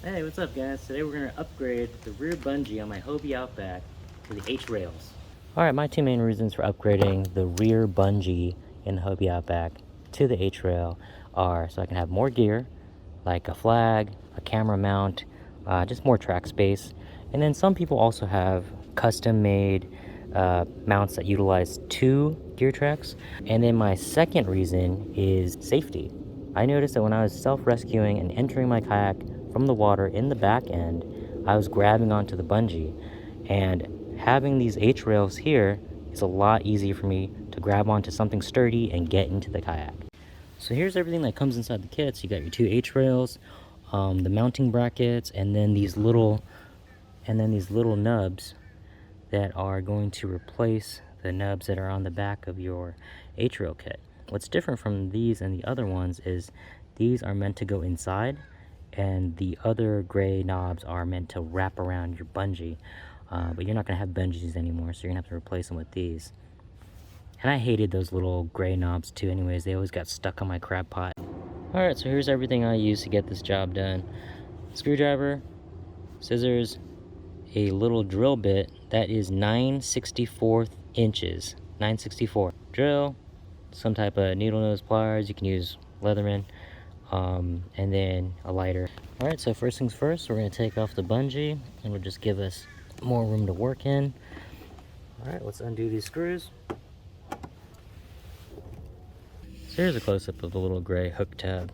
Hey, what's up guys? Today we're going to upgrade the rear bungee on my Hobie Outback to the H-rails. Alright, my two main reasons for upgrading the rear bungee in the Hobie Outback to the H-rail are so I can have more gear, like a flag, a camera mount, just more track space. And then some people also have custom-made mounts that utilize 2 gear tracks. And then my second reason is safety. I noticed that when I was self-rescuing and entering my kayak from the water in the back end, I was grabbing onto the bungee, and having these H-rails here is a lot easier for me to grab onto something sturdy and get into the kayak. So here's everything that comes inside the kit. So you got your 2 H-rails, the mounting brackets, and then these little nubs that are going to replace the nubs that are on the back of your H-rail kit. What's different from these and the other ones is these are meant to go inside, and the other gray knobs are meant to wrap around your bungee. But you're not going to have bungees anymore, so you're going to have to replace them with these. And I hated those little gray knobs too anyways. They always got stuck on my crab pot. Alright, so here's everything I use to get this job done. Screwdriver, scissors, a little drill bit that is 9/64 inches. 9/64. Drill, some type of needle nose pliers. You can use Leatherman. And then a lighter. Alright, so first things first, we're going to take off the bungee, and it'll just give us more room to work in. Alright, let's undo these screws. So here's a close-up of the little gray hook tab.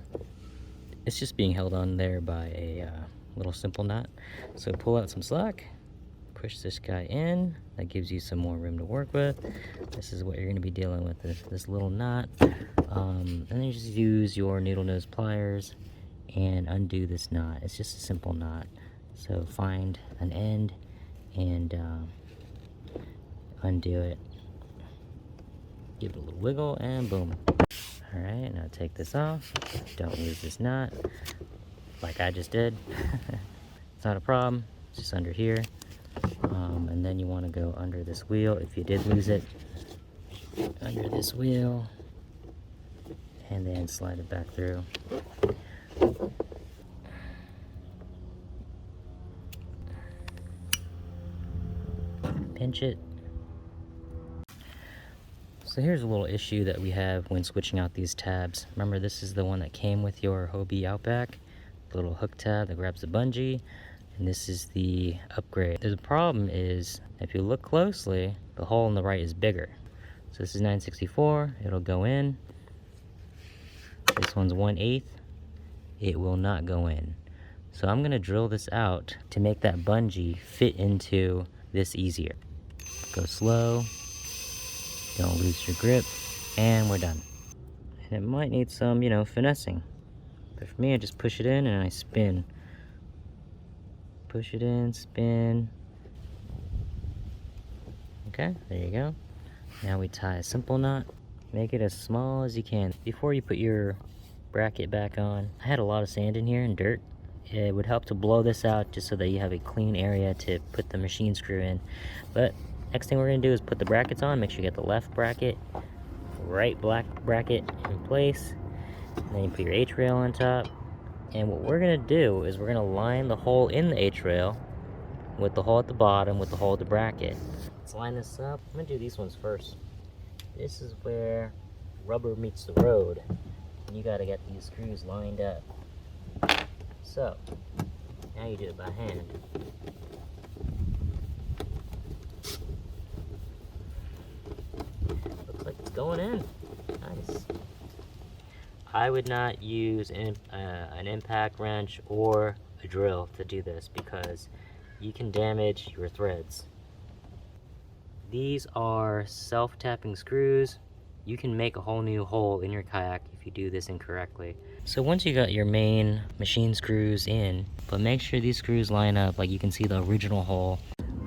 It's just being held on there by a little simple knot. So pull out some slack, push this guy in. That gives you some more room to work with. This is what you're going to be dealing with, this little knot. And then you just use your needle nose pliers and undo this knot. It's just a simple knot. So find an end and undo it. Give it a little wiggle and boom. Alright, now take this off. Don't lose this knot like I just did. It's not a problem. It's just under here. And then you want to go under this wheel if you did lose it. Under this wheel. And then slide it back through. Pinch it. So here's a little issue that we have when switching out these tabs. Remember, this is the one that came with your Hobie Outback. The little hook tab that grabs the bungee. And this is the upgrade. The problem is, if you look closely, the hole on the right is bigger. So this is 9/64. It'll go in. This one's 1/8. It will not go in. So I'm going to drill this out to make that bungee fit into this easier. Go slow. Don't lose your grip. And we're done. And it might need some, finessing. But for me, I just push it in and I spin. Push it in, spin. Okay, there you go. Now we tie a simple knot. Make it as small as you can. Before you put your bracket back on, I had a lot of sand in here and dirt. It would help to blow this out just so that you have a clean area to put the machine screw in. But next thing we're going to do is put the brackets on. Make sure you get the left bracket, right black bracket in place. And then you put your H-rail on top. And what we're going to do is we're going to line the hole in the H-rail with the hole at the bottom with the hole at the bracket. Let's line this up. I'm going to do these ones first. This is where rubber meets the road. And you got to get these screws lined up. So, now you do it by hand. Looks like it's going in. Nice. I would not use an impact wrench or a drill to do this because you can damage your threads. These are self-tapping screws. You can make a whole new hole in your kayak if you do this incorrectly. So once you got your main machine screws in, but make sure these screws line up like you can see the original hole.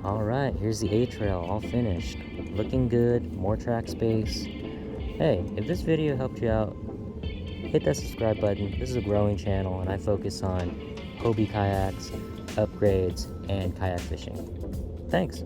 Alright, here's the H-rail all finished. Looking good, more track space. Hey, if this video helped you out, hit that subscribe button. This is a growing channel and I focus on Hobie kayaks, upgrades, and kayak fishing. Thanks.